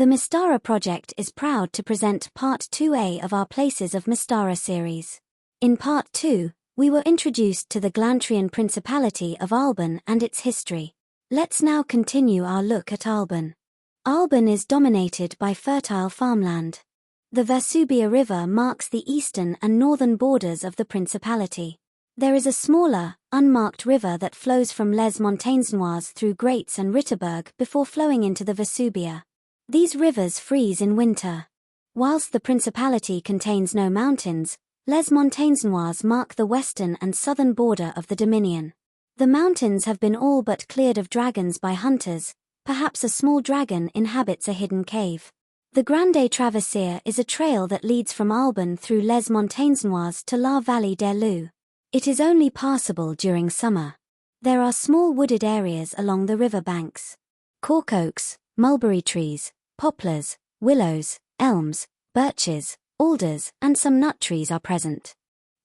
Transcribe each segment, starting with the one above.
The Mystara project is proud to present Part 2A of our Places of Mystara series. In Part 2, we were introduced to the Glantrian Principality of Aalban and its history. Let's now continue our look at Aalban. Aalban is dominated by fertile farmland. The Vesubia River marks the eastern and northern borders of the principality. There is a smaller, unmarked river that flows from Les Montagnes Noires through Grates and Ritterberg before flowing into the Vesubia. These rivers freeze in winter. Whilst the principality contains no mountains, Les Montagnes Noires mark the western and southern border of the dominion. The mountains have been all but cleared of dragons by hunters. Perhaps a small dragon inhabits a hidden cave. The Grande Traversière is a trail that leads from Aalban through Les Montagnes Noires to La Vallée des Loups. It is only passable during summer. There are small wooded areas along the river banks. Cork oaks, mulberry trees, poplars, willows, elms, birches, alders, and some nut trees are present.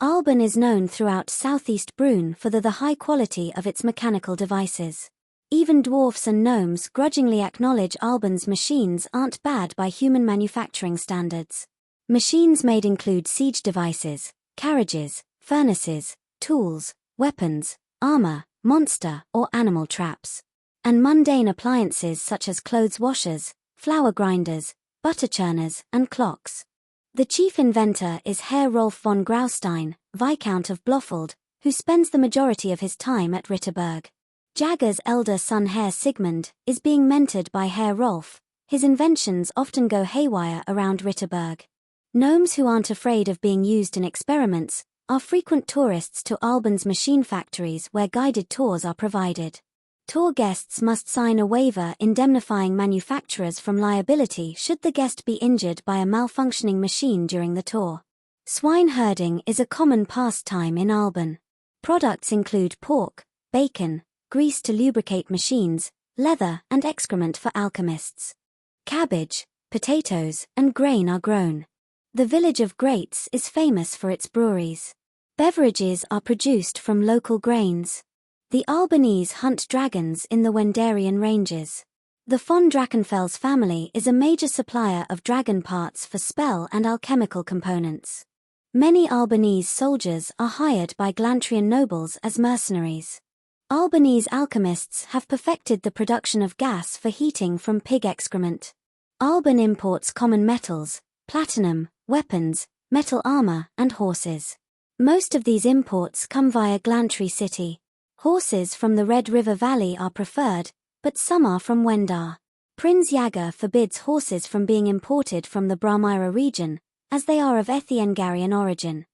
Aalban is known throughout southeast Brune for the high quality of its mechanical devices. Even dwarfs and gnomes grudgingly acknowledge Aalban's machines aren't bad by human manufacturing standards. Machines made include siege devices, carriages, furnaces, tools, weapons, armor, monster or animal traps, and mundane appliances such as clothes washers, flour grinders, butter churners, and clocks. The chief inventor is Herr Rolf von Graustein, Viscount of Blofeld, who spends the majority of his time at Ritterberg. Jagger's elder son Herr Sigmund is being mentored by Herr Rolf. His inventions often go haywire around Ritterberg. Gnomes who aren't afraid of being used in experiments are frequent tourists to Aalban's machine factories where guided tours are provided. Tour guests must sign a waiver indemnifying manufacturers from liability should the guest be injured by a malfunctioning machine during the tour. Swine herding is a common pastime in Aalban. Products include pork, bacon, grease to lubricate machines, leather and excrement for alchemists. Cabbage, potatoes, and grain are grown. The village of Grates is famous for its breweries. Beverages are produced from local grains. The Albanese hunt dragons in the Wendarian ranges. The von Drachenfels family is a major supplier of dragon parts for spell and alchemical components. Many Albanese soldiers are hired by Glantrian nobles as mercenaries. Albanese alchemists have perfected the production of gas for heating from pig excrement. Aalban imports common metals, platinum, weapons, metal armor, and horses. Most of these imports come via Glantry City. Horses from the Red River Valley are preferred, but some are from Wendar. Prinz Jagger forbids horses from being imported from the Bramira region, as they are of Ethiengarian origin.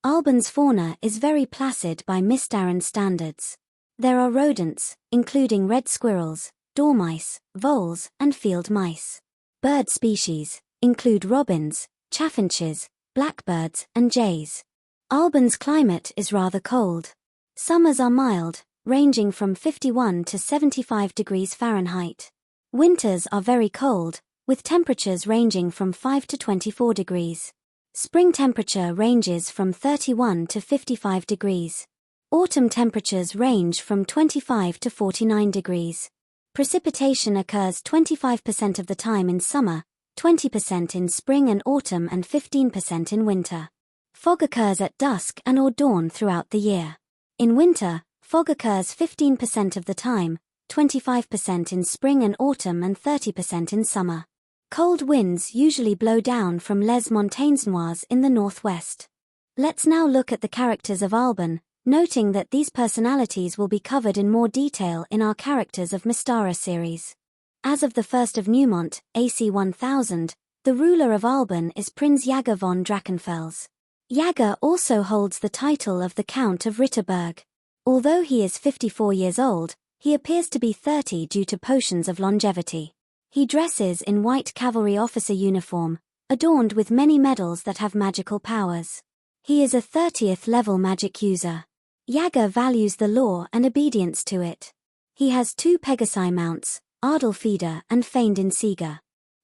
Aalban's fauna is very placid by Mystaran standards. There are rodents, including red squirrels, dormice, voles, and field mice. Bird species include robins, chaffinches, blackbirds, and jays. Aalban's climate is rather cold. Summers are mild, ranging from 51 to 75 degrees Fahrenheit. Winters are very cold, with temperatures ranging from 5 to 24 degrees. Spring temperature ranges from 31 to 55 degrees. Autumn temperatures range from 25 to 49 degrees. Precipitation occurs 25% of the time in summer, 20% in spring and autumn and 15% in winter. Fog occurs at dusk and or dawn throughout the year. In winter, fog occurs 15% of the time, 25% in spring and autumn and 30% in summer. Cold winds usually blow down from Les Montagnes Noires in the northwest. Let's now look at the characters of Aalban, noting that these personalities will be covered in more detail in our Characters of Mystara series. As of the 1st of Neumont, AC 1000, the ruler of Aalban is Prinz Jagger von Drachenfels. Jagger also holds the title of the Count of Ritterberg. Although he is 54 years old, he appears to be 30 due to potions of longevity. He dresses in white cavalry officer uniform, adorned with many medals that have magical powers. He is a 30th level magic user. Jagger values the law and obedience to it. He has 2 Pegasi mounts, Adelfeder and Feind Insiga.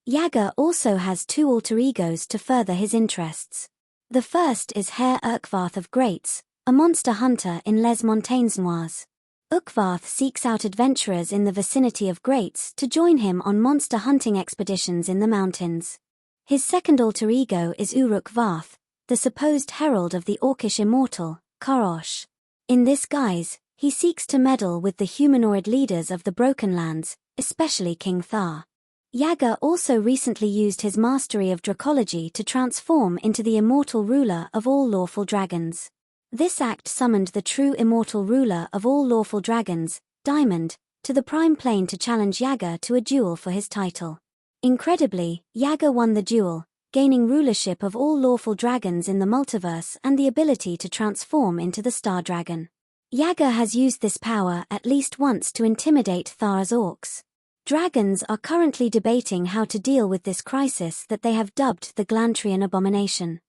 Jagger also has 2 alter egos to further his interests. The first is Herr Urquhart of Grates, a monster hunter in Les Montagnes Noires. Ukvarth seeks out adventurers in the vicinity of Grates to join him on monster hunting expeditions in the mountains. His second alter ego is Uruk-Varth, the supposed herald of the Orcish immortal, Korosh. In this guise, he seeks to meddle with the humanoid leaders of the Broken Lands, especially King Thar. Yaga also recently used his mastery of dracology to transform into the immortal ruler of all lawful dragons. This act summoned the true immortal ruler of all lawful dragons, Diamond, to the Prime Plane to challenge Yaga to a duel for his title. Incredibly, Yaga won the duel, gaining rulership of all lawful dragons in the multiverse and the ability to transform into the Star Dragon. Yaga has used this power at least once to intimidate Thar's orcs. Dragons are currently debating how to deal with this crisis that they have dubbed the Glantrian abomination.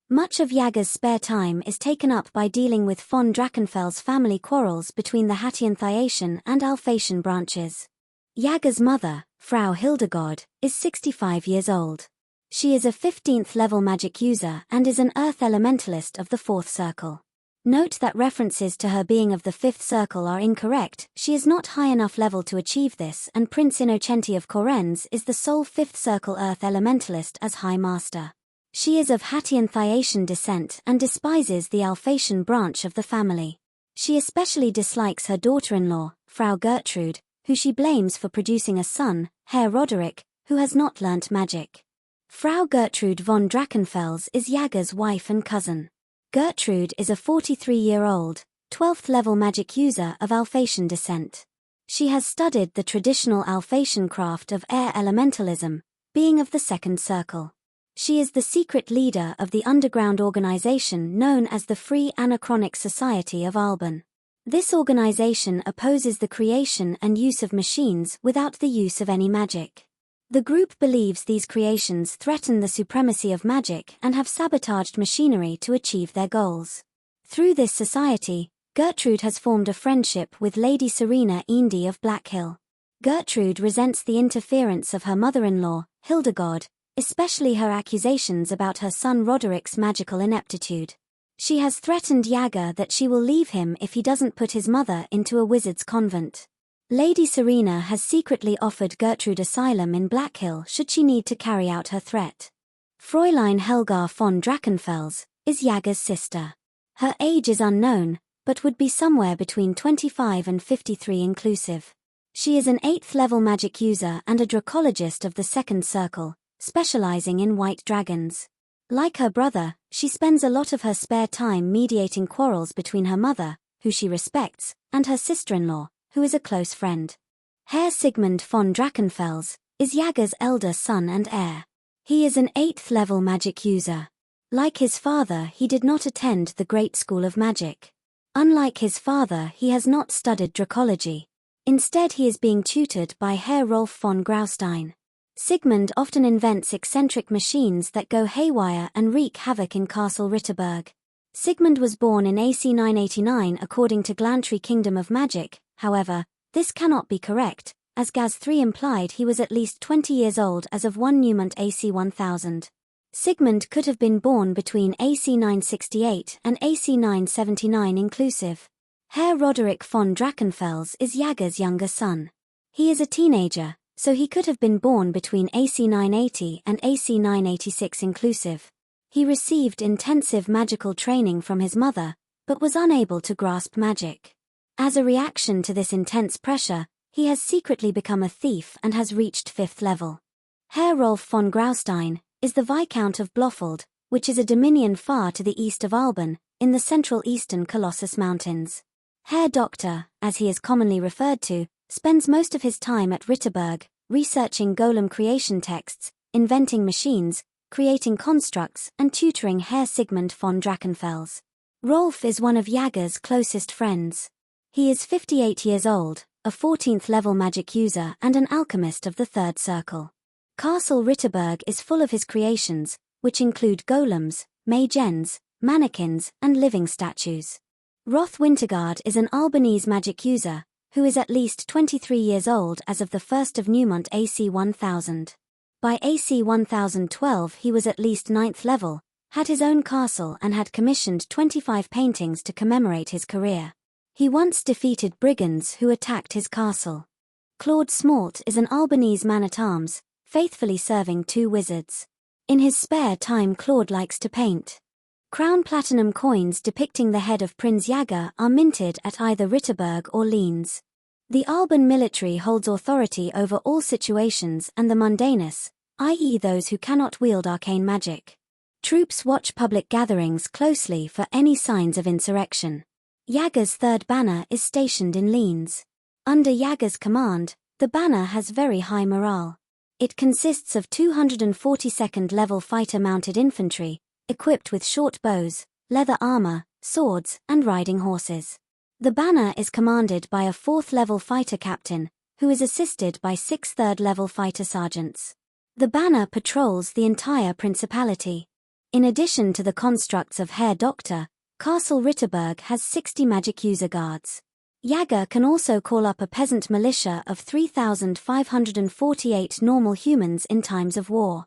Much of Yaga's spare time is taken up by dealing with von Drachenfell's family quarrels between the Hattian Thyatian and Alphatian branches. Yaga's mother, Frau Hildegard, is 65 years old. She is a 15th level magic user and is an earth elementalist of the 4th circle. Note that references to her being of the 5th circle are incorrect. She is not high enough level to achieve this, and Prince Innocenti of Korenz is the sole 5th circle earth elementalist as High Master. She is of Hattian Thyatian descent and despises the Alphatian branch of the family. She especially dislikes her daughter-in-law, Frau Gertrude, who she blames for producing a son, Herr Roderick, who has not learnt magic. Frau Gertrude von Drachenfels is Yaga's wife and cousin. Gertrude is a 43-year-old, 12th level magic user of Alphatian descent. She has studied the traditional Alphatian craft of air elementalism, being of the 2nd circle. She is the secret leader of the underground organization known as the Free Anachronic Society of Aalban. This organization opposes the creation and use of machines without the use of any magic. The group believes these creations threaten the supremacy of magic and have sabotaged machinery to achieve their goals. Through this society, Gertrude has formed a friendship with Lady Serena Indy of Blackhill. Gertrude resents the interference of her mother-in-law, Hildegard, especially her accusations about her son Roderick's magical ineptitude. She has threatened Yaga that she will leave him if he doesn't put his mother into a wizard's convent. Lady Serena has secretly offered Gertrude asylum in Blackhill should she need to carry out her threat. Fräulein Helga von Drachenfels is Yaga's sister. Her age is unknown, but would be somewhere between 25 and 53 inclusive. She is an 8th level magic user and a dracologist of the 2nd circle, specializing in white dragons. Like her brother, she spends a lot of her spare time mediating quarrels between her mother, who she respects, and her sister-in-law, who is a close friend. Herr Sigmund von Drachenfels is Yaga's elder son and heir. He is an 8th level magic user. Like his father, he did not attend the Great School of Magic. Unlike his father, he has not studied dracology. Instead, he is being tutored by Herr Rolf von Graustein. Sigmund often invents eccentric machines that go haywire and wreak havoc in Castle Ritterberg. Sigmund was born in AC 989 according to Glantry Kingdom of Magic. However, this cannot be correct, as Gaz 3 implied he was at least 20 years old as of 1 Newmont AC 1000. Sigmund could have been born between AC 968 and AC 979 inclusive. Herr Roderick von Drachenfels is Yaga's younger son. He is a teenager, so he could have been born between AC 980 and AC 986 inclusive. He received intensive magical training from his mother, but was unable to grasp magic. As a reaction to this intense pressure, he has secretly become a thief and has reached 5th level. Herr Rolf von Graustein is the Viscount of Blofeld, which is a dominion far to the east of Aalban, in the central eastern Colossus Mountains. Herr Doctor, as he is commonly referred to, spends most of his time at Ritterberg, researching golem creation texts, inventing machines, creating constructs, and tutoring Herr Sigmund von Drachenfels. Rolf is one of Yaga's closest friends. He is 58 years old, a 14th level magic user and an alchemist of the 3rd circle. Castle Ritterberg is full of his creations, which include golems, magens, mannequins, and living statues. Roth Wintergard is an Albanese magic user, who is at least 23 years old as of the 1st of Newmont AC 1000. By AC 1012 he was at least 9th level, had his own castle and had commissioned 25 paintings to commemorate his career. He once defeated brigands who attacked his castle. Claude Smalt is an Albanese man-at-arms, faithfully serving 2 wizards. In his spare time Claude likes to paint. Crown platinum coins depicting the head of Prince Jager are minted at either Ritterberg or Liens. The Aalban military holds authority over all situations and the mundanus, i.e. those who cannot wield arcane magic. Troops watch public gatherings closely for any signs of insurrection. Jager's 3rd banner is stationed in Liens. Under Jager's command, the banner has very high morale. It consists of 242nd level fighter-mounted infantry, equipped with short bows, leather armor, swords, and riding horses. The banner is commanded by a 4th level fighter captain, who is assisted by 6 3rd level fighter sergeants. The banner patrols the entire principality. In addition to the constructs of Herr Doctor, Castle Ritterberg has 60 magic user guards. Jager can also call up a peasant militia of 3,548 normal humans in times of war.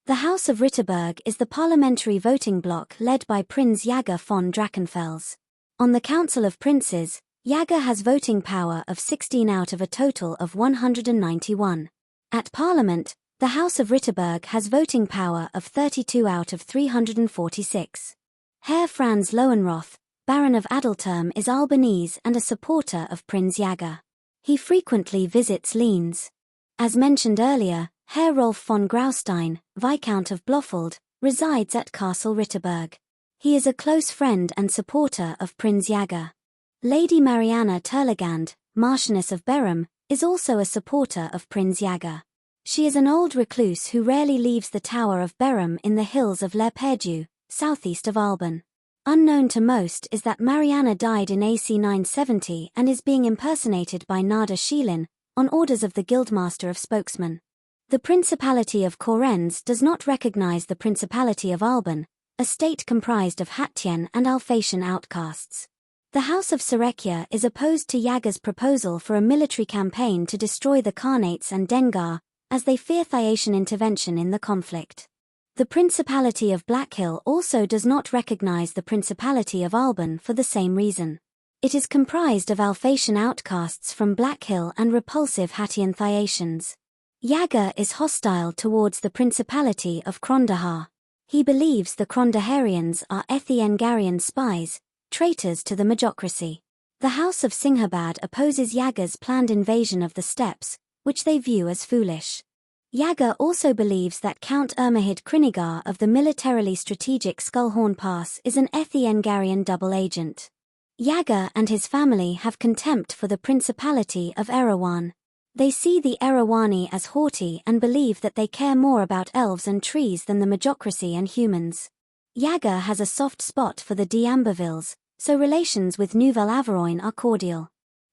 The House of Ritterberg is the parliamentary voting bloc led by Prince Jager von Drachenfels. On the Council of Princes, Jager has voting power of 16 out of a total of 191. At Parliament, the House of Ritterberg has voting power of 32 out of 346. Herr Franz Lowenroth, Baron of Adalterm, is Albanese and a supporter of Prince Jager. He frequently visits Liens. As mentioned earlier, Herr Rolf von Graustein, Viscount of Blofeld, resides at Castle Ritterberg. He is a close friend and supporter of Prince Jager. Lady Mariana Terligand, Marchioness of Berham, is also a supporter of Prince Jager. She is an old recluse who rarely leaves the Tower of Berham in the hills of Lerperdu, southeast of Aalban. Unknown to most is that Mariana died in AC 970 and is being impersonated by Nada Sheelin, on orders of the Guildmaster of Spokesmen. The Principality of Korenz does not recognize the Principality of Aalban, a state comprised of Hattien and Alsatian outcasts. The House of Serekia is opposed to Jager's proposal for a military campaign to destroy the Khanate and Dengar, as they fear Thyacian intervention in the conflict. The Principality of Blackhill also does not recognize the Principality of Aalban for the same reason. It is comprised of Alsatian outcasts from Blackhill and repulsive Hattien Thyacians. Jager is hostile towards the Principality of Krondahar. He believes the Krondaharians are Ethiengarian spies, traitors to the Majocracy. The House of Singhabad opposes Jager's planned invasion of the steppes, which they view as foolish. Jager also believes that Count Ermahid Krinigar of the militarily strategic Skullhorn Pass is an Ethiengarian double agent. Jager and his family have contempt for the Principality of Erawan. They see the Erawani as haughty and believe that they care more about elves and trees than the Majocracy and humans. Jager has a soft spot for the D'Ambervilles, so relations with Nouvelle Averoigne are cordial.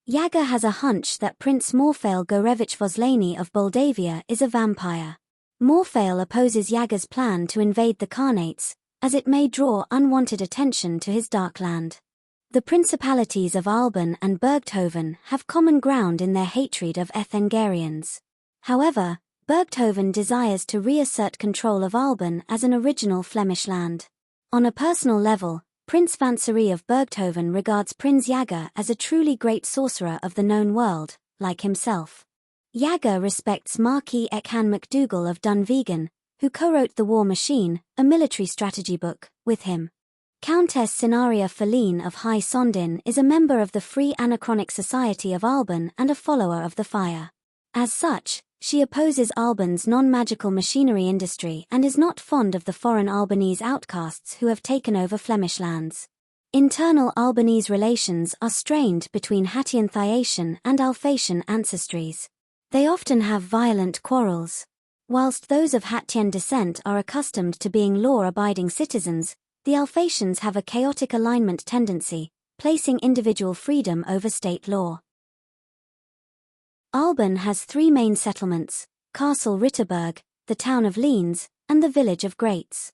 Jager has a hunch that Prince Morfail Gorevich Voslani of Moldavia is a vampire. Morfail opposes Jager's plan to invade the Khanate, as it may draw unwanted attention to his dark land. The Principalities of Aalban and Berchthoven have common ground in their hatred of Ethengarians. However, Berchthoven desires to reassert control of Aalban as an original Flemish land. On a personal level, Prince Vanserie of Berchthoven regards Prince Jager as a truly great sorcerer of the known world, like himself. Jager respects Marquis Ekhan MacDougall of Dunvegan, who co-wrote The War Machine, a military strategy book, with him. Countess Sinaria Feline of High Sondin is a member of the Free Anachronic Society of Aalban and a follower of the Fire. As such, she opposes Aalban's non-magical machinery industry and is not fond of the foreign Albanese outcasts who have taken over Flemish lands. Internal Albanese relations are strained between Hattien Thyacian and Alsatian ancestries. They often have violent quarrels. Whilst those of Hattien descent are accustomed to being law-abiding citizens, the Alsatians have a chaotic alignment tendency, placing individual freedom over state law. Aalban has 3 main settlements: Castle Ritterberg, the town of Liens, and the village of Grates.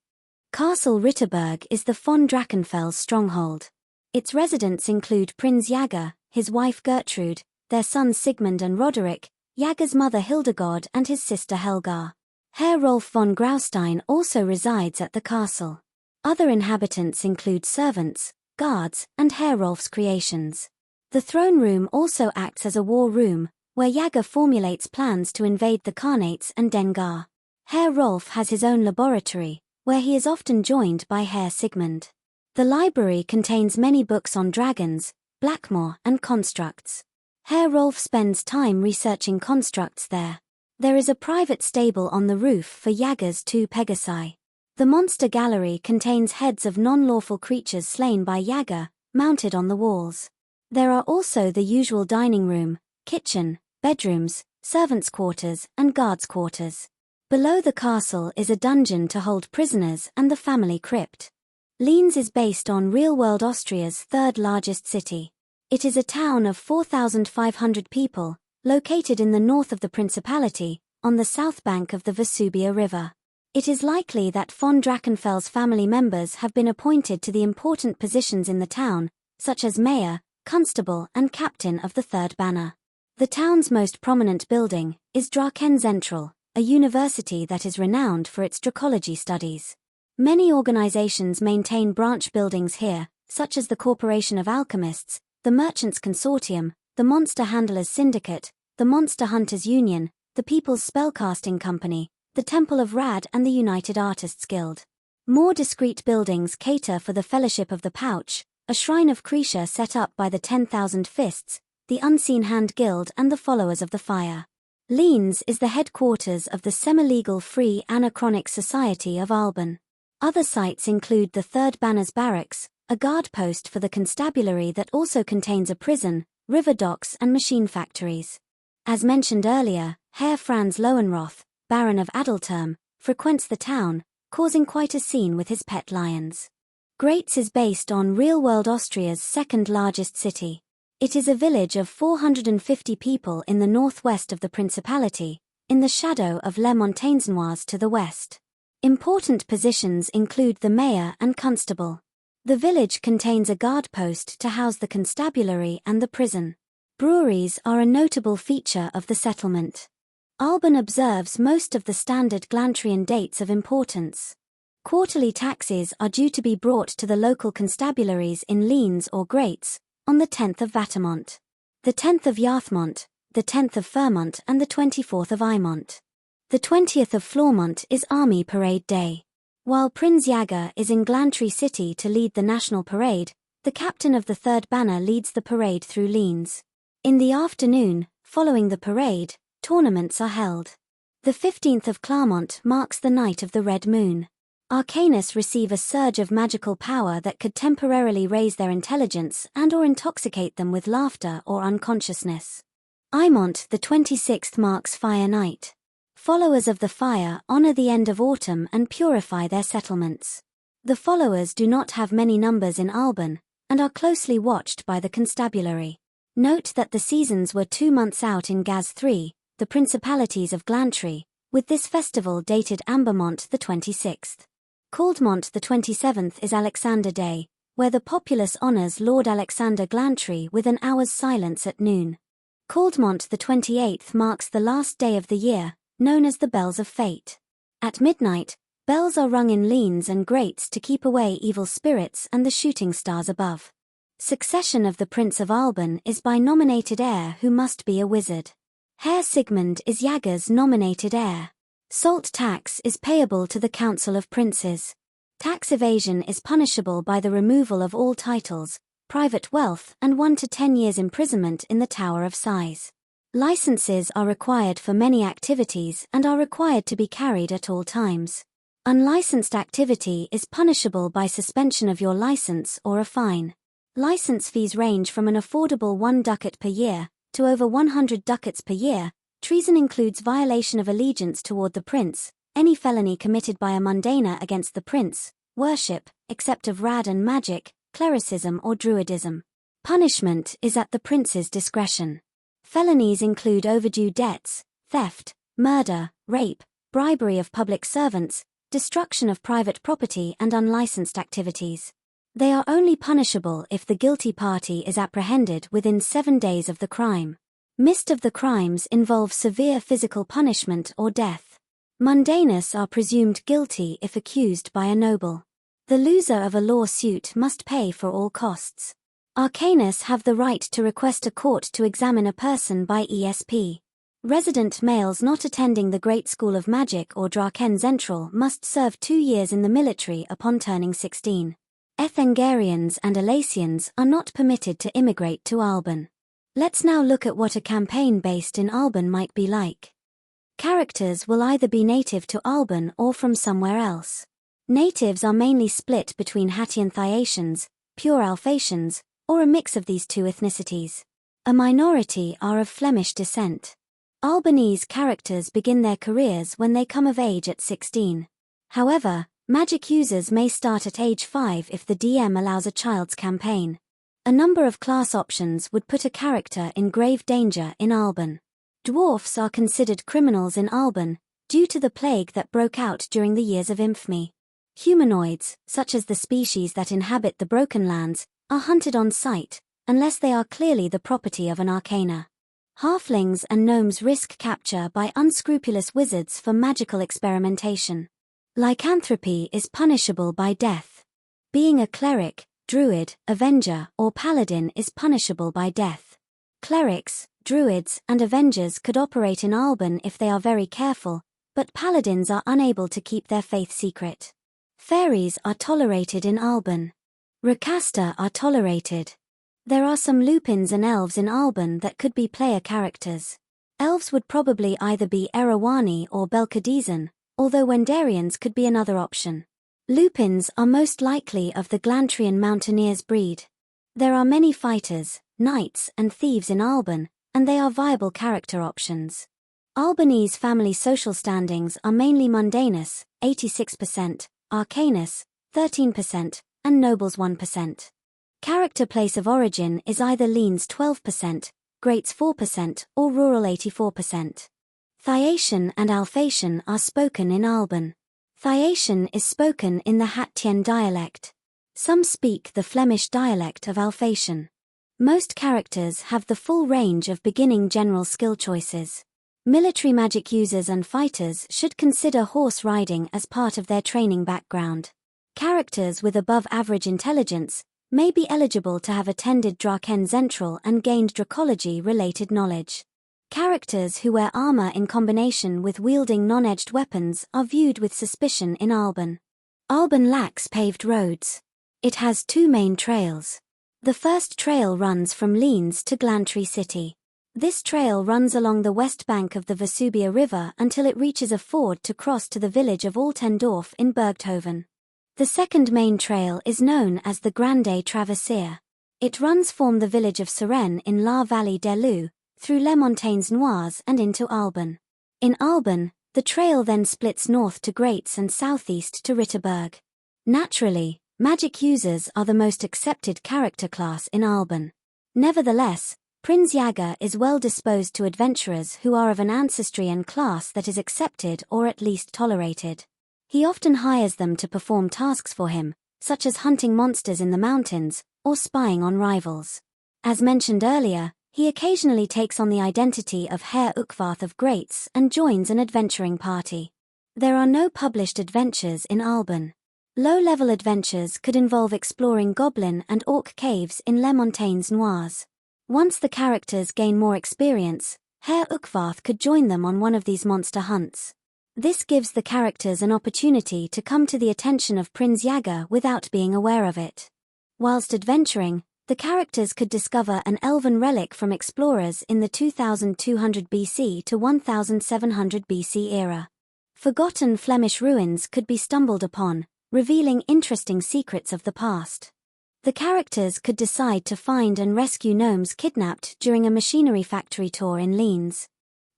Castle Ritterberg is the von Drachenfels stronghold. Its residents include Prince Jager, his wife Gertrude, their sons Sigmund and Roderick, Jager's mother Hildegard and his sister Helga. Herr Rolf von Graustein also resides at the castle. Other inhabitants include servants, guards, and Herr Rolf's creations. The throne room also acts as a war room, where Jäger formulates plans to invade the Khanates and Dengar. Herr Rolf has his own laboratory, where he is often joined by Herr Sigmund. The library contains many books on dragons, Blackmore, and constructs. Herr Rolf spends time researching constructs there. There is a private stable on the roof for Jäger's 2 Pegasi. The monster gallery contains heads of non-lawful creatures slain by Jäger, mounted on the walls. There are also the usual dining room, kitchen, bedrooms, servants' quarters, and guards' quarters. Below the castle is a dungeon to hold prisoners and the family crypt. Linz is based on real-world Austria's third largest city. It is a town of 4,500 people, located in the north of the principality, on the south bank of the Vesubia River. It is likely that von Drachenfell's family members have been appointed to the important positions in the town, such as mayor, constable, and captain of the third banner. The town's most prominent building is Draken Zentral, a university that is renowned for its dracology studies. Many organizations maintain branch buildings here, such as the Corporation of Alchemists, the Merchants Consortium, the Monster Handlers Syndicate, the Monster Hunters Union, the People's Spellcasting Company, the Temple of Rad, and the United Artists Guild. More discreet buildings cater for the Fellowship of the Pouch, a shrine of Krisha set up by the 10,000 Fists, the Unseen Hand Guild, and the Followers of the Fire. Linz is the headquarters of the semi-legal Free Anachronic Society of Aalban. Other sites include the Third Banner's Barracks, a guard post for the constabulary that also contains a prison, river docks, and machine factories. As mentioned earlier, Herr Franz Lowenroth, Baron of Adalterm, frequents the town, causing quite a scene with his pet lions. Gratz is based on real-world Austria's second-largest city. It is a village of 450 people in the northwest of the principality, in the shadow of Les Montagnes Noires to the west. Important positions include the mayor and constable. The village contains a guard post to house the constabulary and the prison. Breweries are a notable feature of the settlement. Aalban observes most of the standard Glantrian dates of importance. Quarterly taxes are due to be brought to the local constabularies in Linz or Gratz, on the 10th of Vatamont, the 10th of Yarthmont, the 10th of Fermont, and the 24th of Eimont. The 20th of Flormont is Army Parade Day. While Prinz Jäger is in Glantry City to lead the national parade, the captain of the third banner leads the parade through Linz. In the afternoon, following the parade, tournaments are held. The 15th of Claremont marks the night of the red moon. Arcanists receive a surge of magical power that could temporarily raise their intelligence and/or intoxicate them with laughter or unconsciousness. Eimont, the 26th, marks Fire Night. Followers of the fire honor the end of autumn and purify their settlements. The followers do not have many numbers in Aalban, and are closely watched by the constabulary. Note that the seasons were 2 months out in Gaz III, the Principalities of Glantry, with this festival dated Ambermont the 26th. Caldmont the 27th is Alexander Day, where the populace honors Lord Alexander Glantry with an hour's silence at noon. Caldmont the 28th marks the last day of the year, known as the Bells of Fate. At midnight, bells are rung in Linz and Gratz to keep away evil spirits and the shooting stars above. Succession of the Prince of Aalban is by nominated heir who must be a wizard. Herr Sigmund is Jäger's nominated heir. Salt tax is payable to the Council of Princes. Tax evasion is punishable by the removal of all titles, private wealth, and 1 to 10 years imprisonment in the Tower of Sighs. Licenses are required for many activities and are required to be carried at all times. Unlicensed activity is punishable by suspension of your license or a fine. License fees range from an affordable 1 ducat per year to over 100 ducats per year. Treason includes violation of allegiance toward the prince, any felony committed by a mundaner against the prince, worship, except of rad and magic, clericism or druidism. Punishment is at the prince's discretion. Felonies include overdue debts, theft, murder, rape, bribery of public servants, destruction of private property, and unlicensed activities. They are only punishable if the guilty party is apprehended within 7 days of the crime. Most of the crimes involve severe physical punishment or death. Mundaners are presumed guilty if accused by a noble. The loser of a lawsuit must pay for all costs. Arcanus have the right to request a court to examine a person by ESP. Resident males not attending the Great School of Magic or Draken Zentral must serve 2 years in the military upon turning 16. Ethengarians and Alasians are not permitted to immigrate to Aalban. Let's now look at what a campaign based in Aalban might be like. Characters will either be native to Aalban or from somewhere else. Natives are mainly split between Hattian Thyacians, pure Alphatians, or a mix of these two ethnicities. A minority are of Flemish descent. Albanese characters begin their careers when they come of age at 16. However, magic users may start at age 5 if the DM allows a child's campaign. A number of class options would put a character in grave danger in Aalban. Dwarfs are considered criminals in Aalban, due to the plague that broke out during the years of infamy. Humanoids, such as the species that inhabit the Broken Lands, are hunted on sight, unless they are clearly the property of an arcana. Halflings and gnomes risk capture by unscrupulous wizards for magical experimentation. Lycanthropy is punishable by death. Being a cleric, druid, avenger, or paladin is punishable by death. Clerics, druids, and avengers could operate in Aalban if they are very careful, but paladins are unable to keep their faith secret. Fairies are tolerated in Aalban. Rakasta are tolerated. There are some lupins and elves in Aalban that could be player characters. Elves would probably either be Erawani or Belkadizan, although Wendarians could be another option. Lupins are most likely of the Glantrian mountaineers breed. There are many fighters, knights, and thieves in Aalban, and they are viable character options. Albanese family social standings are mainly mundanus, 86%, arcanus, 13%, and nobles 1%. Character place of origin is either Leans 12%, Greats 4%, or rural 84%. Thyacian and Alphatian are spoken in Aalban. Thyacian is spoken in the Hattien dialect. Some speak the Flemish dialect of Alphatian. Most characters have the full range of beginning general skill choices. Military magic users and fighters should consider horse riding as part of their training background. Characters with above average intelligence may be eligible to have attended Draken Zentral and gained dracology-related knowledge. Characters who wear armor in combination with wielding non-edged weapons are viewed with suspicion in Aalban. Aalban lacks paved roads. It has 2 main trails. The first trail runs from Leans to Glantry City. This trail runs along the west bank of the Vesubia River until it reaches a ford to cross to the village of Altendorf in Bergthoven. The second main trail is known as the Grande Traversière. It runs from the village of Suresnes in La Vallée des Loups, through Les Montagnes Noires and into Aalban. In Aalban, the trail then splits north to Greats and southeast to Ritterberg. Naturally, magic users are the most accepted character class in Aalban. Nevertheless, Prinz Jäger is well disposed to adventurers who are of an ancestry and class that is accepted or at least tolerated. He often hires them to perform tasks for him, such as hunting monsters in the mountains, or spying on rivals. As mentioned earlier, he occasionally takes on the identity of Herr Ukvarth of Greats and joins an adventuring party. There are no published adventures in Aalban. Low-level adventures could involve exploring goblin and orc caves in Les Montagnes Noires. Once the characters gain more experience, Herr Ukvarth could join them on one of these monster hunts. This gives the characters an opportunity to come to the attention of Prinz Jäger without being aware of it. Whilst adventuring, the characters could discover an elven relic from explorers in the 2200 BC to 1700 BC era. Forgotten Flemish ruins could be stumbled upon, revealing interesting secrets of the past. The characters could decide to find and rescue gnomes kidnapped during a machinery factory tour in Leans.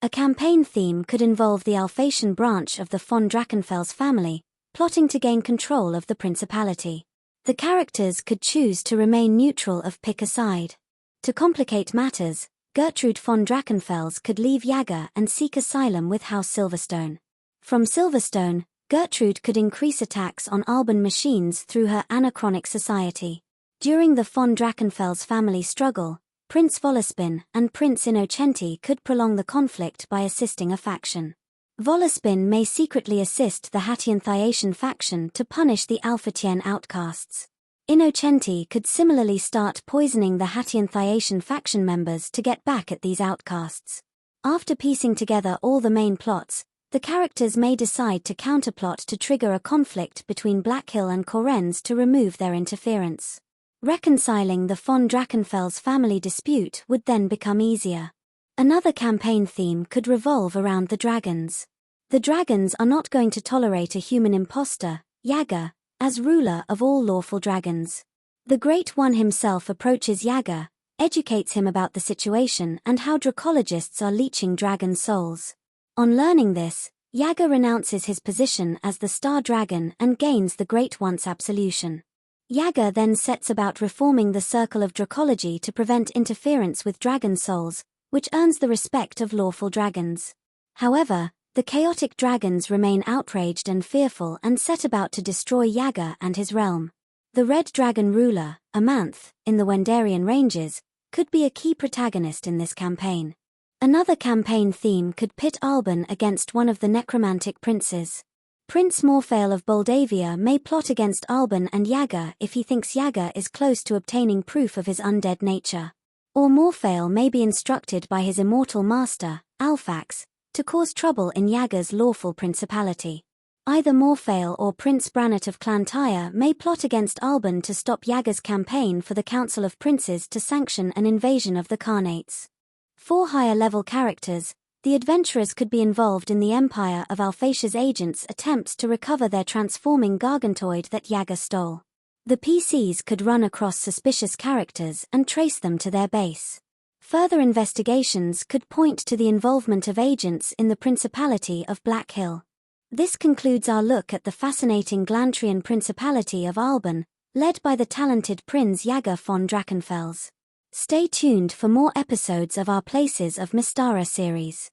A campaign theme could involve the Alphatian branch of the von Drachenfels family, plotting to gain control of the principality. The characters could choose to remain neutral or pick a side. To complicate matters, Gertrude von Drachenfels could leave Jäger and seek asylum with House Silverstone. From Silverstone, Gertrude could increase attacks on Aalban machines through her anachronic society. During the von Drachenfels family struggle, Prince Volospin and Prince Innocenti could prolong the conflict by assisting a faction. Volospin may secretly assist the Hattien Thyacian faction to punish the Alphatien outcasts. Innocenti could similarly start poisoning the Hattian faction members to get back at these outcasts. After piecing together all the main plots, the characters may decide to counterplot to trigger a conflict between Blackhill and Correns to remove their interference. Reconciling the von Drachenfels family dispute would then become easier. Another campaign theme could revolve around the dragons. The dragons are not going to tolerate a human impostor, Yaga, as ruler of all lawful dragons. The Great One himself approaches Yaga, educates him about the situation and how dracologists are leeching dragon souls. On learning this, Yaga renounces his position as the Star Dragon and gains the Great One's absolution. Yaga then sets about reforming the circle of dracology to prevent interference with dragon souls, which earns the respect of lawful dragons. However, the chaotic dragons remain outraged and fearful and set about to destroy Yaga and his realm. The Red Dragon ruler, Amanth, in the Wendarian ranges, could be a key protagonist in this campaign. Another campaign theme could pit Aalban against one of the necromantic princes. Prince Morphael of Moldavia may plot against Aalban and Yaga if he thinks Yaga is close to obtaining proof of his undead nature. Or Morphael may be instructed by his immortal master, Alfax, to cause trouble in Yaga's lawful principality. Either Morphael or Prince Brannet of Clantyre may plot against Aalban to stop Yaga's campaign for the Council of Princes to sanction an invasion of the Khanates. For higher-level characters, the adventurers could be involved in the Empire of Alphatia's agents' attempts to recover their transforming Gargantoid that Yaga stole. The PCs could run across suspicious characters and trace them to their base. Further investigations could point to the involvement of agents in the Principality of Blackhill. This concludes our look at the fascinating Glantrian Principality of Aalban, led by the talented Prince Yaga von Drachenfels. Stay tuned for more episodes of our Places of Mystara series.